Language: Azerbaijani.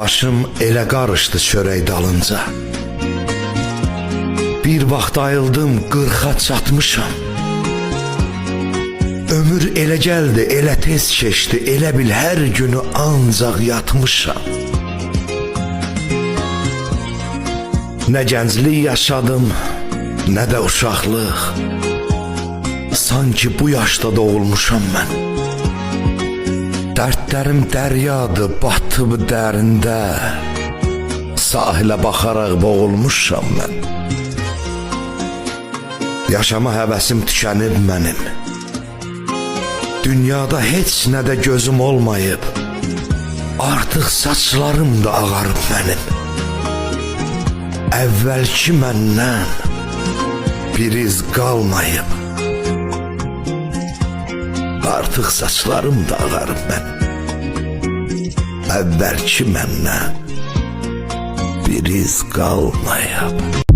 Başım elə qarışdı çörək dalınca. Bir vaxt ayıldım, 40'a çatmışam. Ömür elə gəldi, elə tez keçdi, elə bil hər günü ancaq yatmışam. Nə gənclik yaşadım, nə də uşaqlıq. Sanki bu yaşda doğulmuşam mən. Dərdlərim dəryadır, batıb dərində. Sahilə baxaraq boğulmuşam mən. Yaşama həvəsim tükənib mənim. Dünyada heç nədə gözüm olmayıb. Artıq saçlarım da ağarıb mənim. Əvvəlki məndən bir iz qalmayıb. Artıq saçlarım da ağarıb mənim. Əvvəlki məndən bir iz qalmayıb.